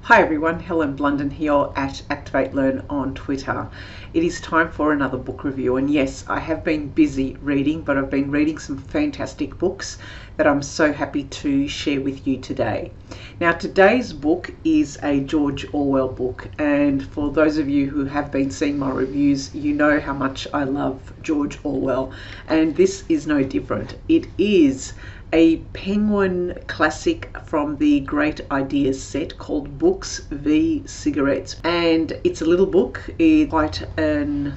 Hi everyone, Helen Blunden here at Activate Learn on Twitter. It is time for another book review, and yes, I have been busy reading, but I've been reading some fantastic books that I'm so happy to share with you today. Now, today's book is a George Orwell book, and for those of you who have been seeing my reviews, you know how much I love George Orwell, and this is no different. It is a Penguin classic from the Great Ideas set called Books v Cigarettes, and it's a little book. It's quite a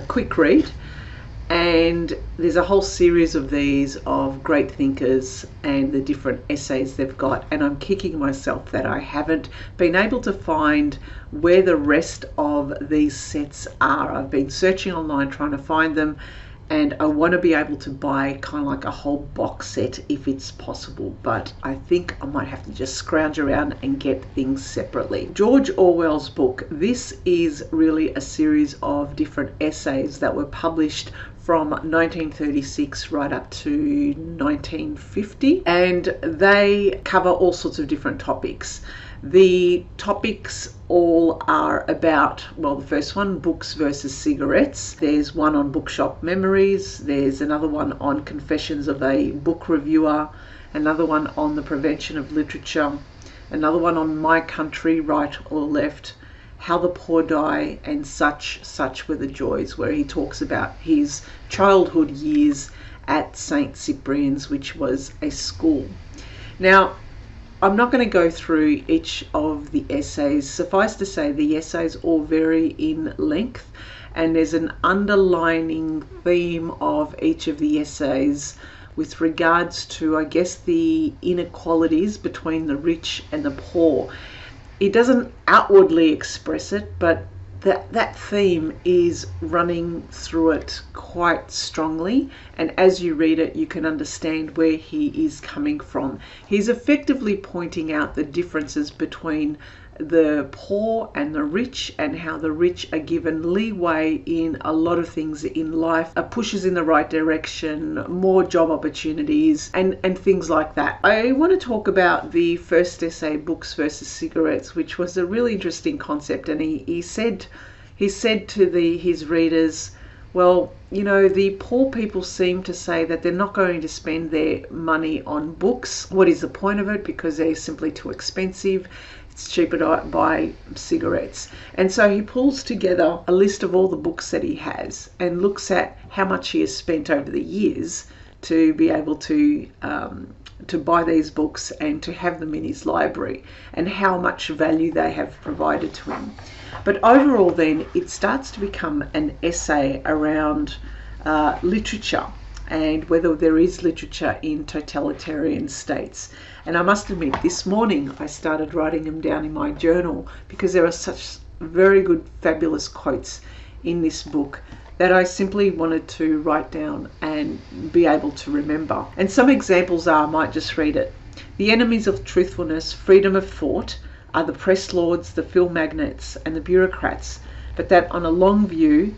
quick read, and there's a whole series of these of great thinkers and the different essays they've got, and I'm kicking myself that I haven't been able to find where the rest of these sets are. I've been searching online trying to find them, and I want to be able to buy kind of like a whole box set if it's possible, but I think I might have to just scrounge around and get things separately. George Orwell's book, this is really a series of different essays that were published from 1936 right up to 1950, and they cover all sorts of different topics. The topics all are about, well, the first one, books versus cigarettes. There's one on bookshop memories. There's another one on confessions of a book reviewer. Another one on the prevention of literature. Another one on my country, right or left. How the poor die, and such were the joys, where he talks about his childhood years at St. Cyprian's, which was a school. Now, I'm not going to go through each of the essays. Suffice to say, the essays all vary in length, and there's an underlining theme of each of the essays with regards to, I guess, the inequalities between the rich and the poor. It doesn't outwardly express it, but that theme is running through it quite strongly, and as you read it you can understand where he is coming from. He's effectively pointing out the differences between the poor and the rich, and how the rich are given leeway in a lot of things in life, pushes in the right direction, more job opportunities, and things like that. I want to talk about the first essay, Books versus Cigarettes, which was a really interesting concept, and he said to his readers, well, you know, the poor people seem to say that they're not going to spend their money on books. What is the point of it? Because they're simply too expensive. It's cheaper to buy cigarettes. And so he pulls together a list of all the books that he has and looks at how much he has spent over the years to be able to buy these books and to have them in his library, and how much value they have provided to him. But overall then, it starts to become an essay around literature, and whether there is literature in totalitarian states. And I must admit, this morning I started writing them down in my journal, because there are such very good, fabulous quotes in this book that I simply wanted to write down and be able to remember. And some examples are, I might just read it. The enemies of truthfulness, freedom of thought, are the press lords, the film magnates, and the bureaucrats, but that on a long view,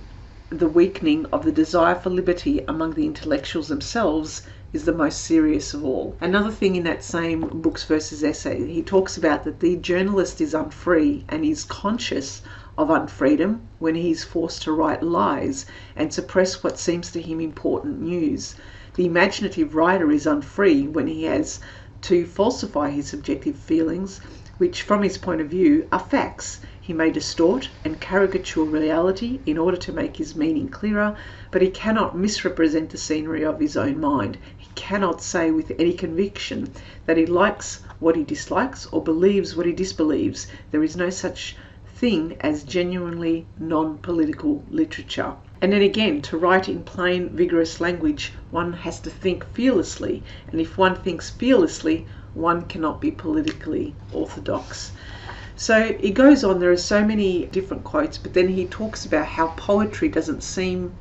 the weakening of the desire for liberty among the intellectuals themselves is the most serious of all. Another thing in that same Books versus Essay, he talks about that the journalist is unfree and is conscious of unfreedom when he's forced to write lies and suppress what seems to him important news. The imaginative writer is unfree when he has to falsify his subjective feelings, which from his point of view are facts. He may distort and caricature reality in order to make his meaning clearer, but he cannot misrepresent the scenery of his own mind. He cannot say with any conviction that he likes what he dislikes or believes what he disbelieves. There is no such thing as genuinely non-political literature. And then again, to write in plain, vigorous language, one has to think fearlessly, and if one thinks fearlessly, one cannot be politically orthodox. So it goes on, there are so many different quotes, but then he talks about how poetry doesn't seem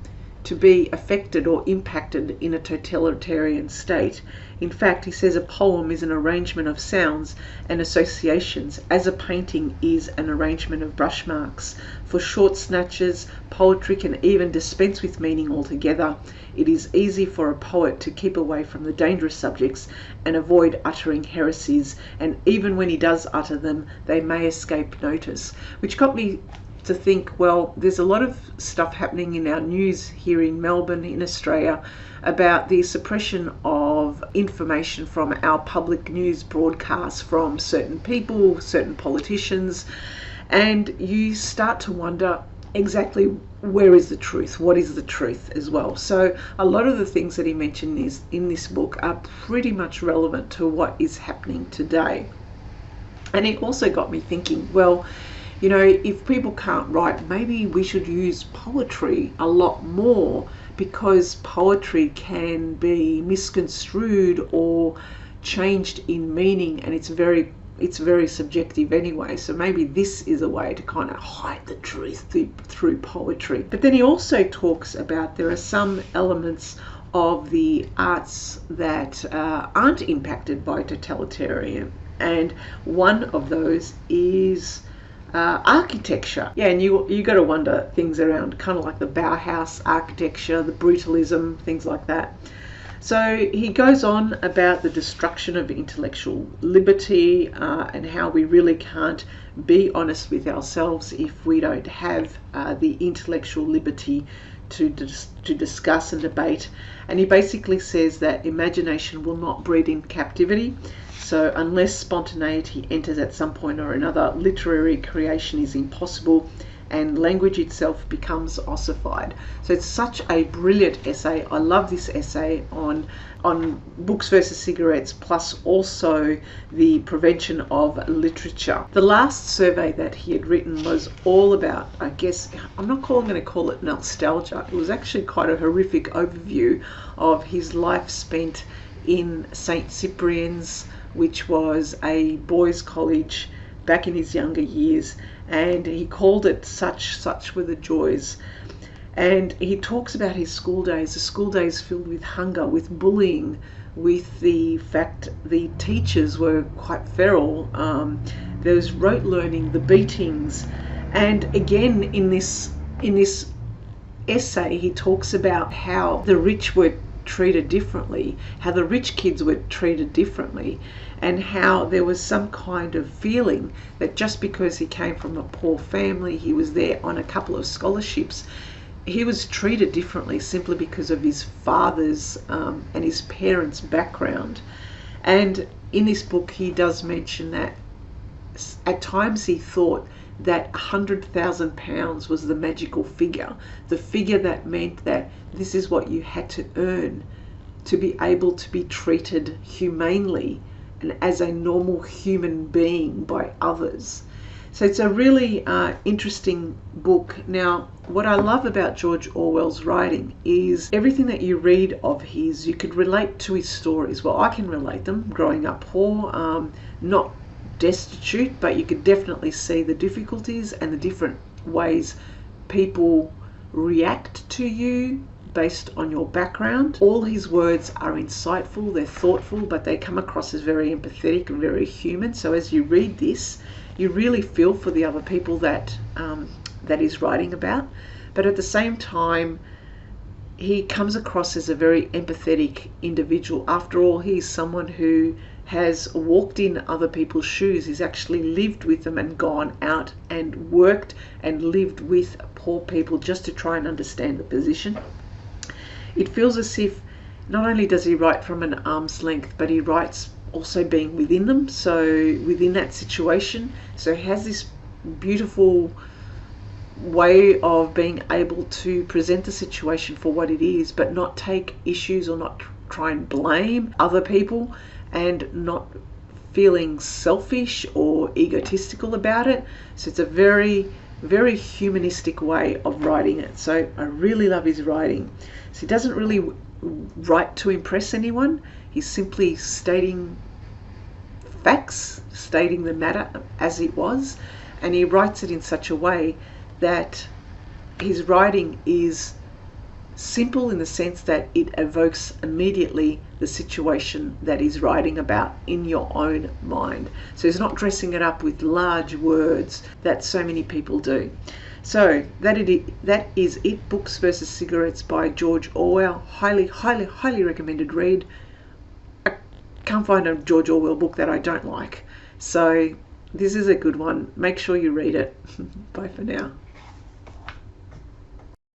to be affected or impacted in a totalitarian state. In fact, he says a poem is an arrangement of sounds and associations, as a painting is an arrangement of brush marks. For short snatches, poetry can even dispense with meaning altogether. It is easy for a poet to keep away from the dangerous subjects and avoid uttering heresies, and even when he does utter them, they may escape notice. Which got me to think, well, there's a lot of stuff happening in our news here in Melbourne, in Australia, about the suppression of information from our public news broadcasts from certain people, certain politicians, and you start to wonder exactly where is the truth, what is the truth as well. So a lot of the things that he mentioned in this book are pretty much relevant to what is happening today. And it also got me thinking, well, you know, if people can't write, maybe we should use poetry a lot more, because poetry can be misconstrued or changed in meaning, and it's very subjective anyway. So maybe this is a way to kind of hide the truth through poetry. But then he also talks about there are some elements of the arts that aren't impacted by totalitarian, and one of those is architecture. Yeah, and you got to wonder things around kind of like the Bauhaus architecture, the brutalism, things like that. So he goes on about the destruction of intellectual liberty and how we really can't be honest with ourselves if we don't have the intellectual liberty to discuss and debate. And he basically says that imagination will not breed in captivity. So unless spontaneity enters at some point or another, literary creation is impossible and language itself becomes ossified. So it's such a brilliant essay. I love this essay on books versus cigarettes, plus also the prevention of literature. The last survey that he had written was all about, I guess, I'm not going to call it nostalgia. It was actually quite a horrific overview of his life spent in St. Cyprian's, which was a boys' college back in his younger years, and he called it Such Were the Joys. And he talks about his school days, the school days filled with hunger, with bullying, with the fact the teachers were quite feral. There was rote learning, the beatings, and again in this essay he talks about how the rich were treated differently, how the rich kids were treated differently, and how there was some kind of feeling that just because he came from a poor family, he was there on a couple of scholarships, he was treated differently simply because of his father's and his parents' background. And in this book he does mention that at times he thought that £100,000 was the magical figure, the figure that meant that this is what you had to earn to be able to be treated humanely and as a normal human being by others. So it's a really interesting book. Now, what I love about George Orwell's writing is everything that you read of his, you could relate to his stories. Well, I can relate them, growing up poor, not destitute, but you could definitely see the difficulties and the different ways people react to you based on your background. All his words are insightful, they're thoughtful, but they come across as very empathetic and very human. So as you read this, you really feel for the other people that he's writing about. But at the same time, he comes across as a very empathetic individual. After all, he's someone who has walked in other people's shoes. He's actually lived with them and gone out and worked and lived with poor people just to try and understand the position. It feels as if not only does he write from an arm's length, but he writes also being within them, so within that situation. So he has this beautiful way of being able to present the situation for what it is, but not take issues or not try and blame other people, and not feeling selfish or egotistical about it. So it's a very, very humanistic way of writing it. So I really love his writing. So he doesn't really write to impress anyone. He's simply stating facts, stating the matter as it was, and he writes it in such a way that his writing is Simple in the sense that it evokes immediately the situation that he's writing about in your own mind. So he's not dressing it up with large words that so many people do. So that is it. Books versus Cigarettes by George Orwell. Highly, highly, highly recommended read. I can't find a George Orwell book that I don't like. So this is a good one. Make sure you read it. Bye for now.